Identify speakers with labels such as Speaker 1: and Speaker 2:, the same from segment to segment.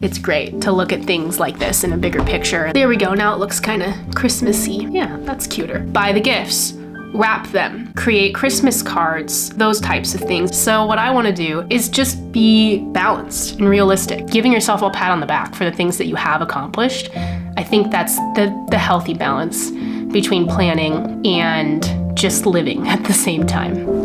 Speaker 1: It's great to look at things like this in a bigger picture. There we go, now it looks kind of Christmassy. Yeah, that's cuter. Buy the gifts, wrap them, create Christmas cards, those types of things. So what I want to do is just be balanced and realistic, giving yourself a pat on the back for the things that you have accomplished. I think that's the healthy balance between planning and just living at the same time.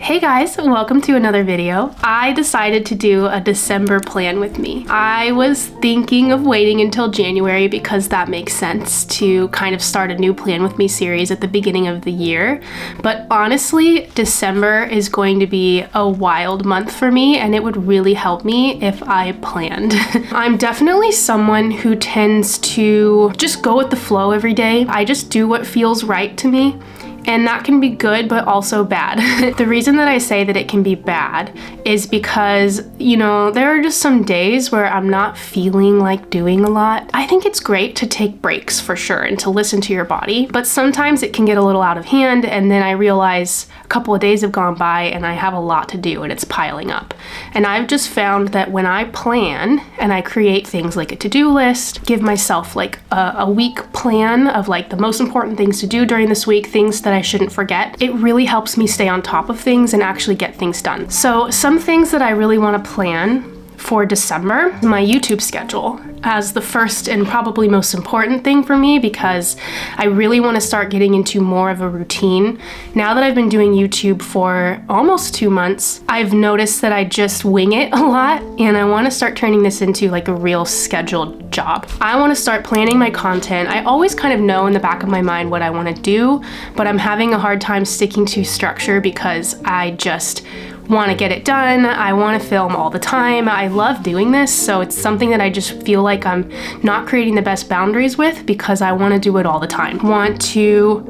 Speaker 1: Hey guys, welcome to another video. I decided to do a December plan with me. I was thinking of waiting until January because that makes sense to kind of start a new plan with me series at the beginning of the year. But honestly, December is going to be a wild month for me and it would really help me if I planned. I'm definitely someone who tends to just go with the flow every day. I just do what feels right to me. And that can be good, but also bad. The reason that I say that it can be bad is because, you know, there are just some days where I'm not feeling like doing a lot. I think it's great to take breaks for sure and to listen to your body, but sometimes it can get a little out of hand and then I realize a couple of days have gone by and I have a lot to do and it's piling up. And I've just found that when I plan and I create things like a to-do list, give myself like a week plan of like the most important things to do during this week, things that I shouldn't forget, it really helps me stay on top of things and actually get things done. So some things that I really want to plan for December, my YouTube schedule as the first and probably most important thing for me because I really want to start getting into more of a routine. Now that I've been doing YouTube for almost 2 months, I've noticed that I just wing it a lot and I want to start turning this into like a real scheduled job. I want to start planning my content. I always kind of know in the back of my mind what I want to do, but I'm having a hard time sticking to structure because I just want to get it done. I want to film all the time. I love doing this, so it's something that I just feel like I'm not creating the best boundaries with because I want to do it all the time. Want to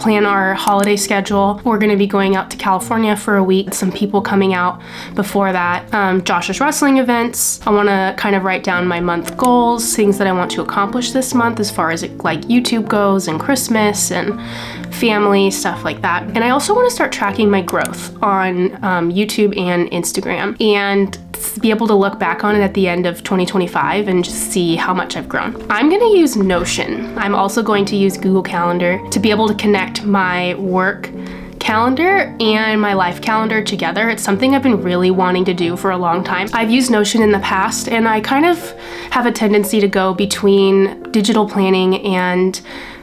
Speaker 1: plan our holiday schedule. We're going to be going out to California for a week. Some people coming out before that. Josh's wrestling events. I want to kind of write down my month goals, things that I want to accomplish this month as far as like YouTube goes and Christmas and family, stuff like that. And I also want to start tracking my growth on YouTube and Instagram and be able to look back on it at the end of 2025 and just see how much I've grown. I'm going to use Notion. I'm also going to use Google Calendar to be able to connect my work calendar and my life calendar together. It's something I've been really wanting to do for a long time. I've used Notion in the past and I kind of have a tendency to go between digital planning and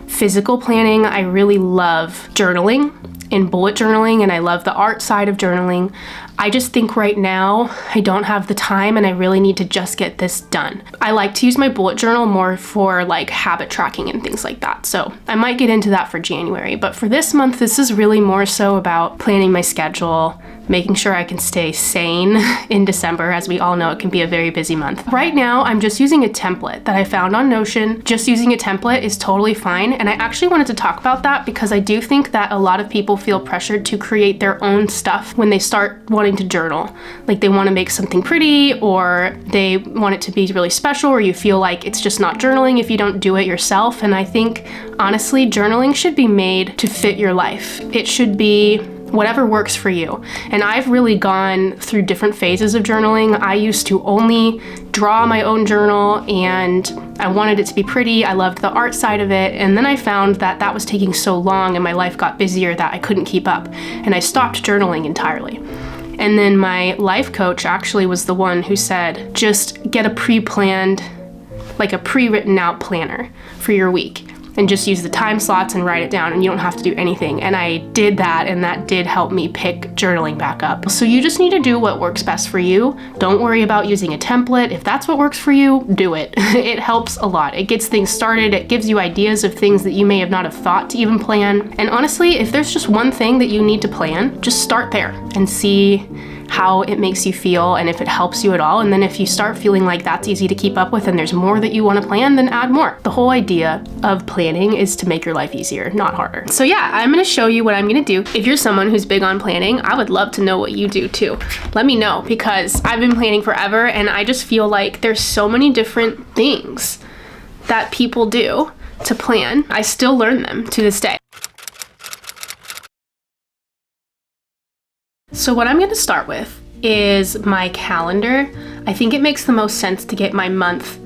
Speaker 1: physical planning. I really love journaling and bullet journaling and I love the art side of journaling. I just think right now I don't have the time and I really need to just get this done. I like to use my bullet journal more for like habit tracking and things like that. So I might get into that for January, but for this month, this is really more so about planning my schedule, making sure I can stay sane in December. As we all know, it can be a very busy month. Right now, I'm just using a template that I found on Notion. Just using a template is totally fine. And I actually wanted to talk about that because I do think that a lot of people feel pressured to create their own stuff when they start wanting to journal. Like they want to make something pretty or they want it to be really special or you feel like it's just not journaling if you don't do it yourself. And I think, honestly, journaling should be made to fit your life. It should be whatever works for you. And I've really gone through different phases of journaling. I used to only draw my own journal and I wanted it to be pretty. I loved the art side of it. And then I found that that was taking so long and my life got busier that I couldn't keep up. And I stopped journaling entirely. And then my life coach actually was the one who said, just get a pre-planned, like a pre-written out planner for your week. and just use the time slots and write it down, and you don't have to do anything. And I did that, and that did help me pick journaling back up. So you just need to do what works best for you. Don't worry about using a template. If that's what works for you, do it. It helps a lot. It gets things started. It gives you ideas of things that you may have not have thought to even plan. And honestly, if there's just one thing that you need to plan, just start there and see how it makes you feel and if it helps you at all. And then if you start feeling like that's easy to keep up with and there's more that you want to plan, then add more. The whole idea of planning is to make your life easier, not harder. So yeah, I'm gonna show you what I'm gonna do. If you're someone who's big on planning, I would love to know what you do too. Let me know, because I've been planning forever and I just feel like there's so many different things that people do to plan. I still learn them to this day. So what I'm going to start with is my calendar. I think it makes the most sense to get my month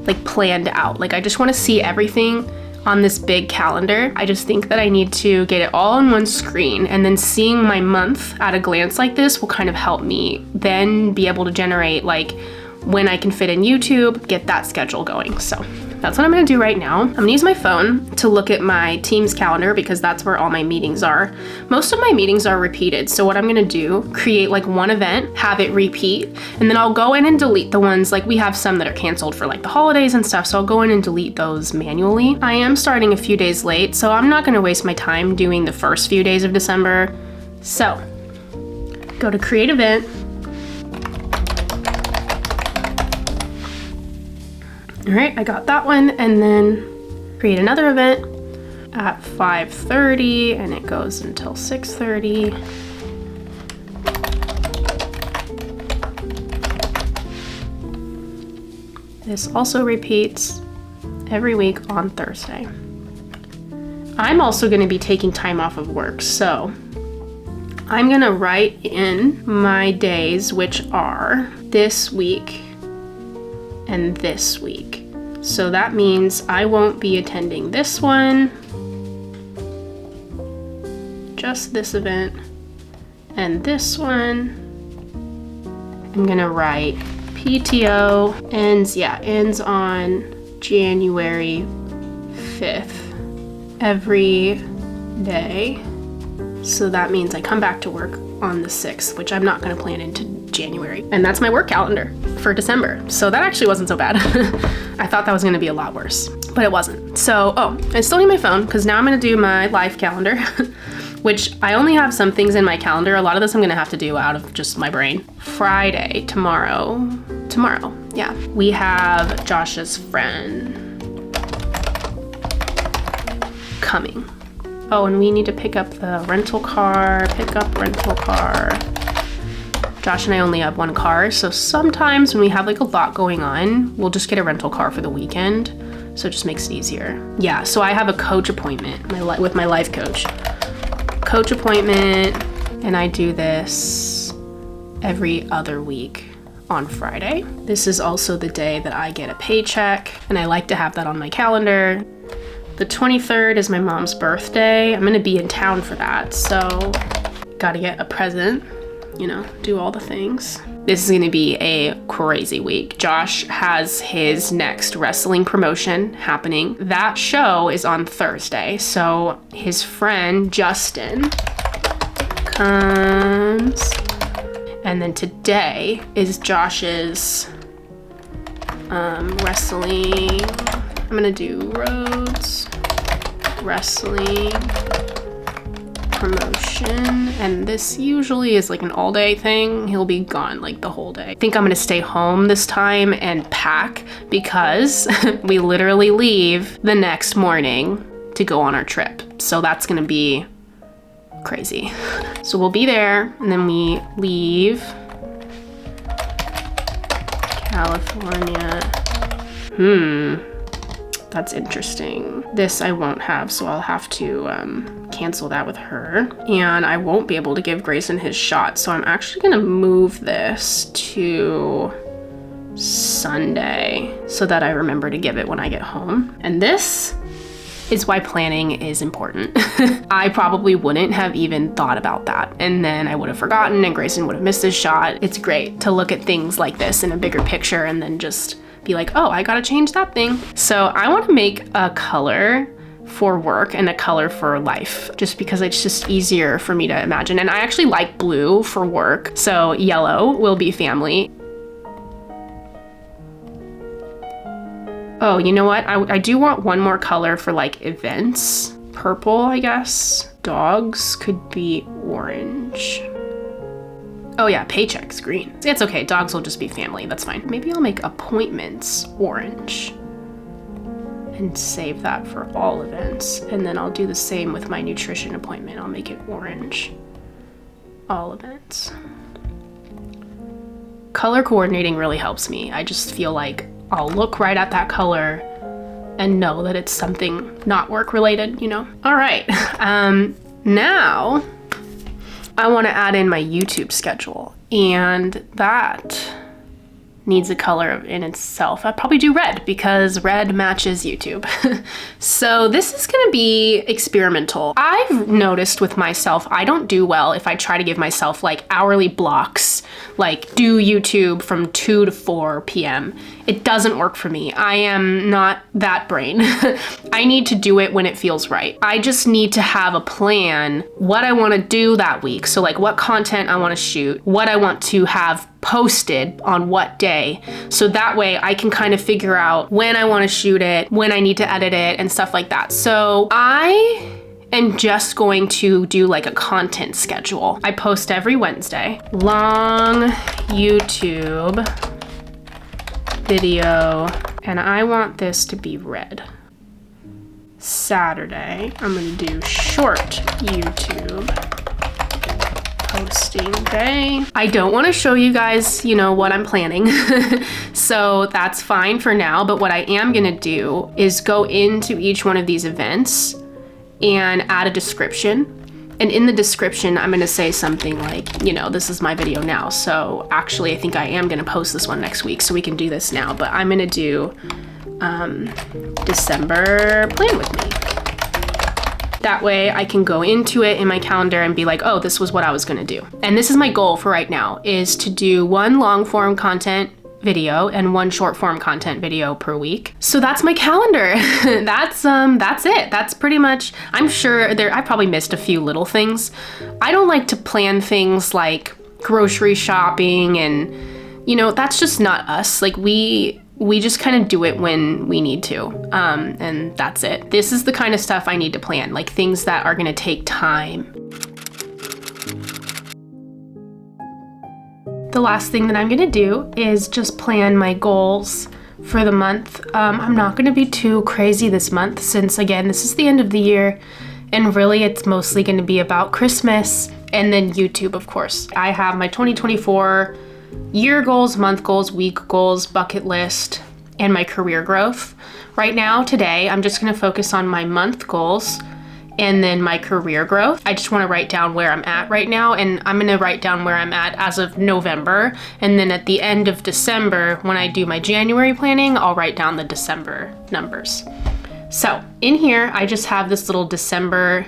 Speaker 1: like planned out. Like I just want to see everything on this big calendar. I just think that I need to get it all on one screen, and then seeing my month at a glance like this will kind of help me then be able to generate like when I can fit in YouTube, get that schedule going. So that's what I'm gonna do right now. I'm gonna use my phone to look at my Teams calendar because that's where all my meetings are. Most of my meetings are repeated. So what I'm gonna do, create like one event, have it repeat, and then I'll go in and delete the ones, like we have some that are canceled for like the holidays and stuff. So I'll go in and delete those manually. I am starting a few days late, so I'm not gonna waste my time doing the first few days of December. So go to create event. All right, I got that one, and then create another event at 5:30, and it goes until 6:30. This also repeats every week on Thursday. I'm also gonna be taking time off of work, so I'm gonna write in my days, which are this week and this week. So that means I won't be attending this one, just this event, and this one. I'm gonna write PTO ends on January 5th every day. So that means I come back to work on the 6th, which I'm not gonna plan into January. And that's my work calendar for December. So that actually wasn't so bad. I thought that was gonna be a lot worse, but it wasn't. So, I still need my phone because now I'm gonna do my life calendar, which I only have some things in my calendar. A lot of this I'm gonna have to do out of just my brain. Friday, tomorrow, yeah. We have Josh's friend coming. Oh, and we need to pick up the rental car, Josh and I only have one car, so sometimes when we have like a lot going on, we'll just get a rental car for the weekend. So it just makes it easier. Yeah, so I have a coach appointment with my life coach. Coach appointment, and I do this every other week on Friday. This is also the day that I get a paycheck, and I like to have that on my calendar. The 23rd is my mom's birthday. I'm gonna be in town for that, so gotta get a present, you know, do all the things. This is gonna be a crazy week. Josh has his next wrestling promotion happening. That show is on Thursday, so his friend Justin comes, and then today is Josh's wrestling. I'm gonna do Rhodes wrestling promotion, and this usually is like an all-day thing. He'll be gone like the whole day. I think I'm gonna stay home this time and pack because we literally leave the next morning to go on our trip. So that's gonna be crazy. So we'll be there, and then we leave California. That's interesting. This I won't have, so I'll have to cancel that with her. And I won't be able to give Grayson his shot, so I'm actually gonna move this to Sunday so that I remember to give it when I get home. And this is why planning is important. I probably wouldn't have even thought about that, and then I would have forgotten and Grayson would have missed his shot. It's great to look at things like this in a bigger picture and then just be like, oh, I gotta change that thing. So I want to make a color for work and a color for life, just because it's just easier for me to imagine. And I actually like blue for work, so yellow will be family. Oh, you know what? I do want one more color for like events. Purple, I guess. Dogs could be orange. Oh yeah, paychecks, green. It's okay, dogs will just be family, that's fine. Maybe I'll make appointments orange and save that for all events. And then I'll do the same with my nutrition appointment. I'll make it orange, all events. Color coordinating really helps me. I just feel like I'll look right at that color and know that it's something not work related, you know? All right, now I wanna add in my YouTube schedule, and that needs a color in itself. I'd probably do red because red matches YouTube. So this is gonna be experimental. I've noticed with myself, I don't do well if I try to give myself like hourly blocks, like do YouTube from 2 to 4 p.m. It doesn't work for me. I am not that brain. I need to do it when it feels right. I just need to have a plan, what I wanna do that week. So like what content I wanna shoot, what I want to have posted on what day. So that way I can kind of figure out when I want to shoot it, when I need to edit it and stuff like that. So I am just going to do like a content schedule. I post every Wednesday. Long YouTube video, and I want this to be red. Saturday, I'm gonna do short YouTube posting day. I don't want to show you guys, you know, what I'm planning. So that's fine for now. But what I am going to do is go into each one of these events and add a description. And in the description, I'm going to say something like, you know, this is my video now. So actually, I think I am going to post this one next week so we can do this now. But I'm going to do December plan with me. That way I can go into it in my calendar and be like, oh, this was what I was gonna do. And this is my goal for right now, is to do 1 long form content video and 1 short form content video per week. So that's my calendar. That's it. That's pretty much, I'm sure I probably missed a few little things. I don't like to plan things like grocery shopping and, you know, that's just not us. Like we just kind of do it when we need to, and that's it. This is the kind of stuff I need to plan, like things that are gonna take time. The last thing that I'm gonna do is just plan my goals for the month. I'm not gonna be too crazy this month since, again, this is the end of the year, and really it's mostly gonna be about Christmas and then YouTube, of course. I have my 2024 year goals, month goals, week goals, bucket list, and my career growth. Right now, today, I'm just gonna focus on my month goals and then my career growth. I just wanna write down where I'm at right now, and I'm gonna write down where I'm at as of November, and then at the end of December, when I do my January planning, I'll write down the December numbers. So in here, I just have this little December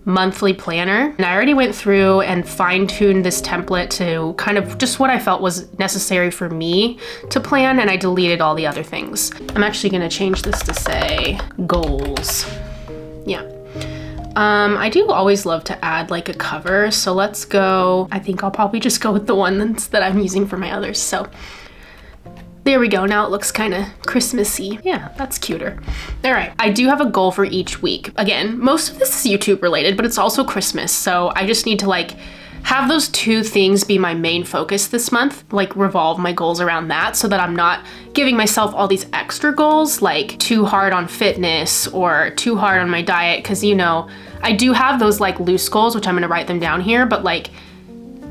Speaker 1: monthly planner. And I already went through and fine-tuned this template to kind of just what I felt was necessary for me to plan, and I deleted all the other things. I'm actually gonna change this to say goals. Yeah. I do always love to add like a cover, so let's go. I think I'll probably just go with the one that I'm using for my others. So there we go. Now it looks kind of Christmassy. Yeah, that's cuter. All right. I do have a goal for each week. Again, most of this is YouTube related, but it's also Christmas. So I just need to like have those 2 things be my main focus this month, like revolve my goals around that so that I'm not giving myself all these extra goals, like too hard on fitness or too hard on my diet. Cause you know, I do have those like loose goals, which I'm gonna write them down here, but like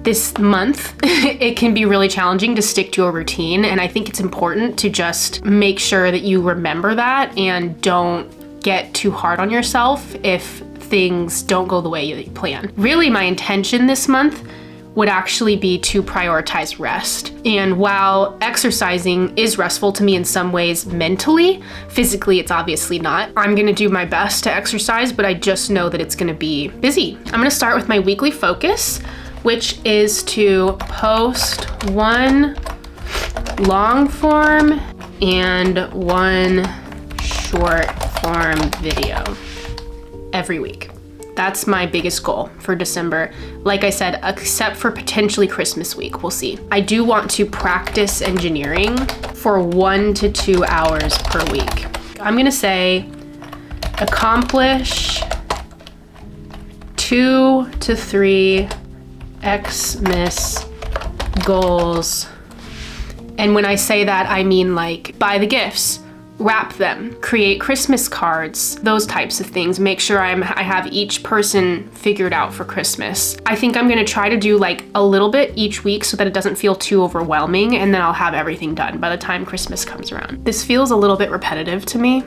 Speaker 1: this month, it can be really challenging to stick to a routine. And I think it's important to just make sure that you remember that and don't get too hard on yourself if things don't go the way you plan. Really, my intention this month would actually be to prioritize rest. And while exercising is restful to me in some ways mentally, physically it's obviously not. I'm gonna do my best to exercise, but I just know that it's gonna be busy. I'm gonna start with my weekly focus, which is to post 1 long form and 1 short form video every week. That's my biggest goal for December. Like I said, except for potentially Christmas week, we'll see. I do want to practice engineering for 1 to 2 hours per week. I'm gonna say accomplish 2 to 3 Xmas goals. And when I say that, I mean like buy the gifts, wrap them, create Christmas cards, those types of things. Make sure I have each person figured out for Christmas. I think I'm gonna try to do like a little bit each week so that it doesn't feel too overwhelming, and then I'll have everything done by the time Christmas comes around. This feels a little bit repetitive to me.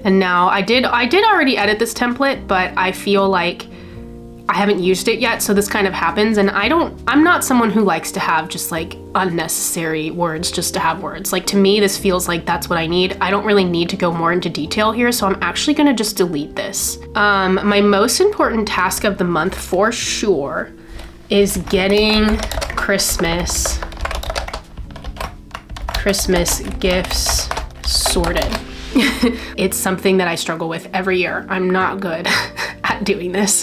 Speaker 1: And now I did already edit this template, but I feel like I haven't used it yet, so this kind of happens. And I'm not someone who likes to have just like unnecessary words just to have words. Like to me, this feels like that's what I need. I don't really need to go more into detail here, so I'm actually gonna just delete this. My most important task of the month for sure is getting Christmas gifts sorted. It's something that I struggle with every year. I'm not good at doing this.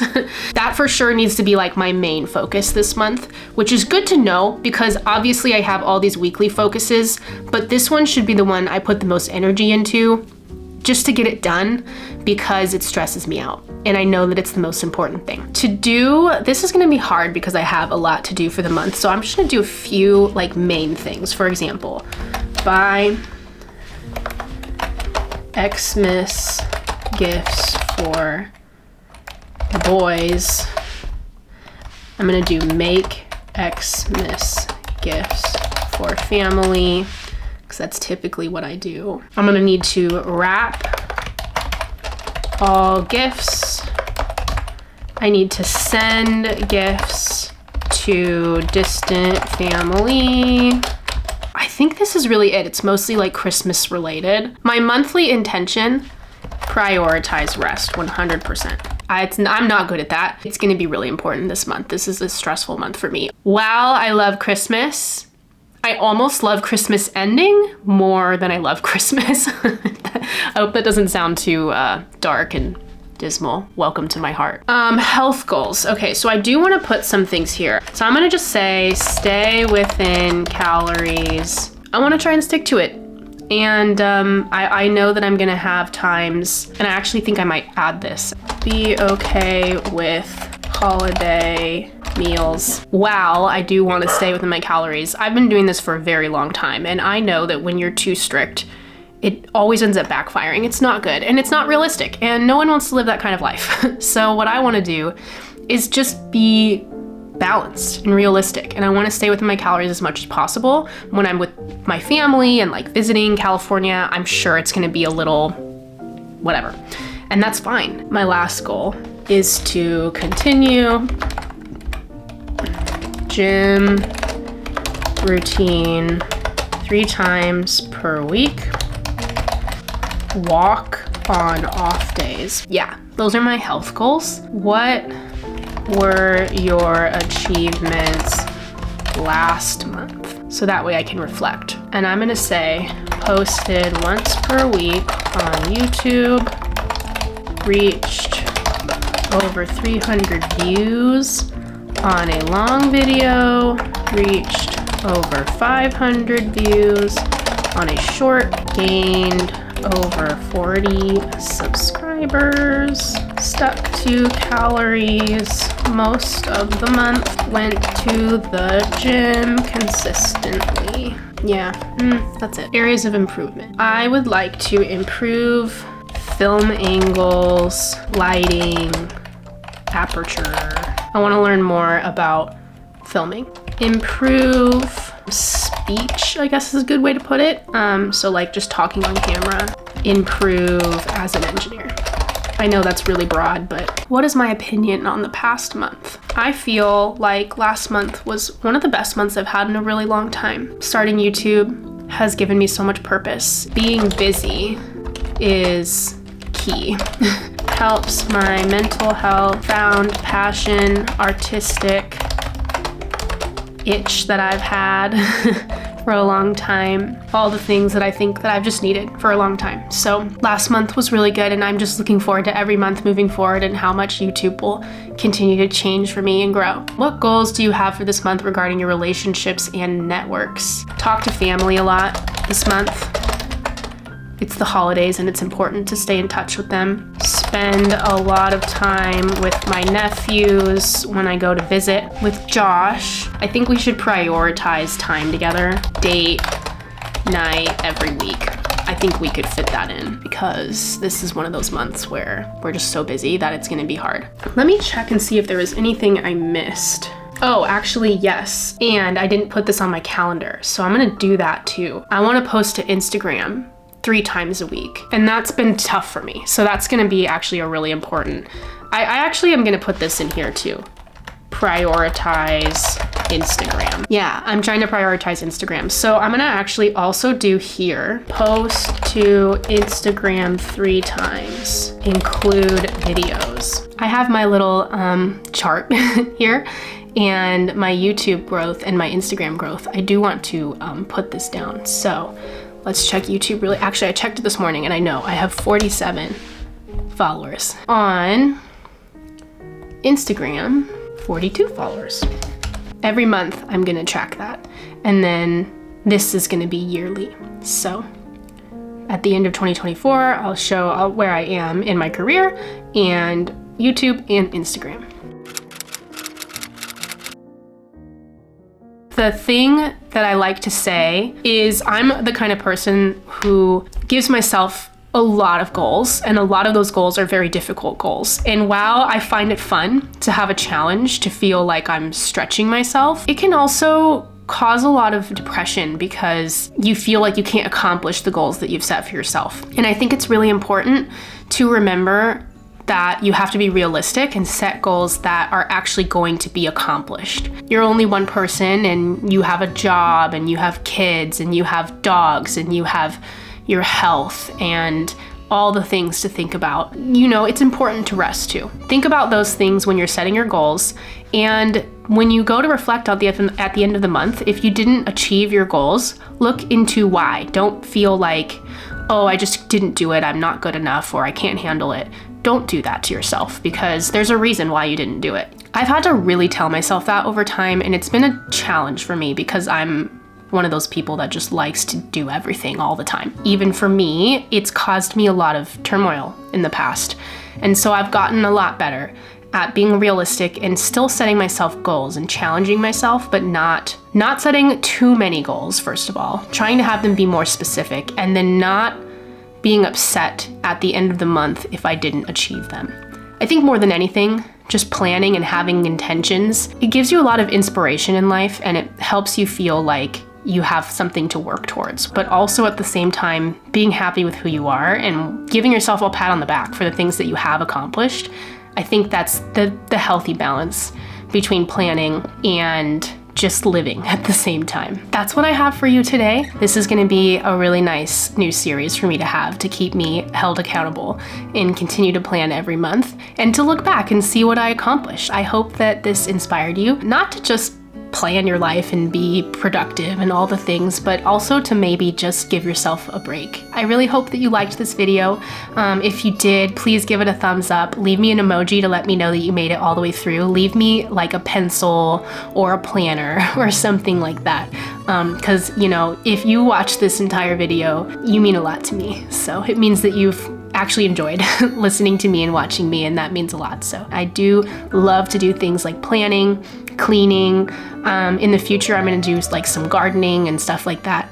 Speaker 1: That for sure needs to be like my main focus this month, which is good to know because obviously I have all these weekly focuses, but this one should be the one I put the most energy into just to get it done because it stresses me out. And I know that it's the most important thing. To do, this is gonna be hard because I have a lot to do for the month. So I'm just gonna do a few like main things. For example, buy Xmas gifts for the boys. I'm gonna do make Xmas gifts for family, because that's typically what I do. I'm gonna need to wrap all gifts. I need to send gifts to distant family. I think this is really it. It's mostly like Christmas related. My monthly intention, prioritize rest 100%. I'm not good at that. It's gonna be really important this month. This is a stressful month for me. While I love Christmas, I almost love Christmas ending more than I love Christmas. I hope that doesn't sound too dark and dismal. Welcome to my heart. Health goals. Okay, so I do want to put some things here. So I'm gonna just say stay within calories. I want to try and stick to it. And I know that I'm gonna have times, and I actually think I might add this. Be okay with holiday meals. Wow, I do want to stay within my calories. I've been doing this for a very long time, and I know that when you're too strict, it always ends up backfiring. It's not good, and it's not realistic, and no one wants to live that kind of life. So what I want to do is just be balanced and realistic, and I want to stay within my calories as much as possible. When I'm with my family and like visiting California, I'm sure it's going to be a little whatever, and that's fine. My last goal is to continue gym routine 3 times per week. Walk on off days. Yeah, those are my health goals. What were your achievements last month? So that way I can reflect. And I'm gonna say posted once per week on YouTube, reached over 300 views on a long video, reached over 500 views on a short, gained over 40 subscribers, stuck to calories most of the month, went to the gym consistently. Yeah, that's it. Areas of improvement. I would like to improve film angles, lighting, aperture. I want to learn more about filming. Improve speech, I guess is a good way to put it. So like just talking on camera. Improve as an engineer. I know that's really broad, but what is my opinion on the past month? I feel like last month was one of the best months I've had in a really long time. Starting YouTube has given me so much purpose. Being busy is key. Helps my mental health, found passion, artistic itch that I've had for a long time, all the things that I think that I've just needed for a long time. So last month was really good, and I'm just looking forward to every month moving forward and how much YouTube will continue to change for me and grow. What goals do you have for this month regarding your relationships and networks? Talk to family a lot this month. It's the holidays and it's important to stay in touch with them. Spend a lot of time with my nephews when I go to visit. With Josh, I think we should prioritize time together. Date night every week. I think we could fit that in because this is one of those months where we're just so busy that it's gonna be hard. Let me check and see if there was anything I missed. Oh, actually, yes. And I didn't put this on my calendar, so I'm gonna do that too. I wanna post to Instagram 3 times a week, and that's been tough for me. So that's gonna be actually a really important, I actually am gonna put this in here too. Prioritize Instagram. Yeah, I'm trying to prioritize Instagram. So I'm gonna actually also do here, post to Instagram 3 times, include videos. I have my little chart here, and my YouTube growth and my Instagram growth. I do want to put this down. So let's check YouTube really. Actually, I checked it this morning and I know I have 47 followers. On Instagram, 42 followers. Every month I'm gonna track that. And then this is gonna be yearly. So at the end of 2024, I'll show where I am in my career and YouTube and Instagram. The thing that I like to say is I'm the kind of person who gives myself a lot of goals, and a lot of those goals are very difficult goals. And while I find it fun to have a challenge, to feel like I'm stretching myself, it can also cause a lot of depression because you feel like you can't accomplish the goals that you've set for yourself. And I think it's really important to remember that you have to be realistic and set goals that are actually going to be accomplished. You're only one person, and you have a job, and you have kids, and you have dogs, and you have your health and all the things to think about. You know, it's important to rest too. Think about those things when you're setting your goals, and when you go to reflect at the end of the month, if you didn't achieve your goals, look into why. Don't feel like, oh, I just didn't do it, I'm not good enough, or I can't handle it. Don't do that to yourself, because there's a reason why you didn't do it. I've had to really tell myself that over time, and it's been a challenge for me because I'm one of those people that just likes to do everything all the time. Even for me, it's caused me a lot of turmoil in the past. And so I've gotten a lot better at being realistic and still setting myself goals and challenging myself, but not setting too many goals, first of all, trying to have them be more specific, and then not being upset at the end of the month if I didn't achieve them. I think more than anything, just planning and having intentions, it gives you a lot of inspiration in life, and it helps you feel like you have something to work towards, but also at the same time, being happy with who you are and giving yourself a pat on the back for the things that you have accomplished. I think that's the healthy balance between planning and just living at the same time. That's what I have for you today. This is gonna be a really nice new series for me to have to keep me held accountable and continue to plan every month and to look back and see what I accomplished. I hope that this inspired you, not to just plan your life and be productive and all the things, but also to maybe just give yourself a break. I really hope that you liked this video. If you did, please give it a thumbs up. Leave me an emoji to let me know that you made it all the way through. Leave me like a pencil or a planner or something like that. Because, you know, if you watch this entire video, you mean a lot to me. So it means that you've actually enjoyed listening to me and watching me, and that means a lot. So I do love to do things like planning, cleaning. In the future, I'm gonna do like some gardening and stuff like that.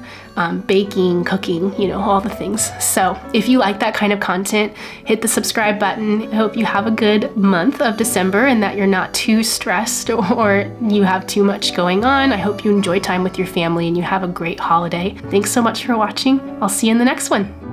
Speaker 1: Baking, cooking, you know, all the things. So if you like that kind of content, hit the subscribe button. I hope you have a good month of December and that you're not too stressed or you have too much going on. I hope you enjoy time with your family and you have a great holiday. Thanks so much for watching. I'll see you in the next one.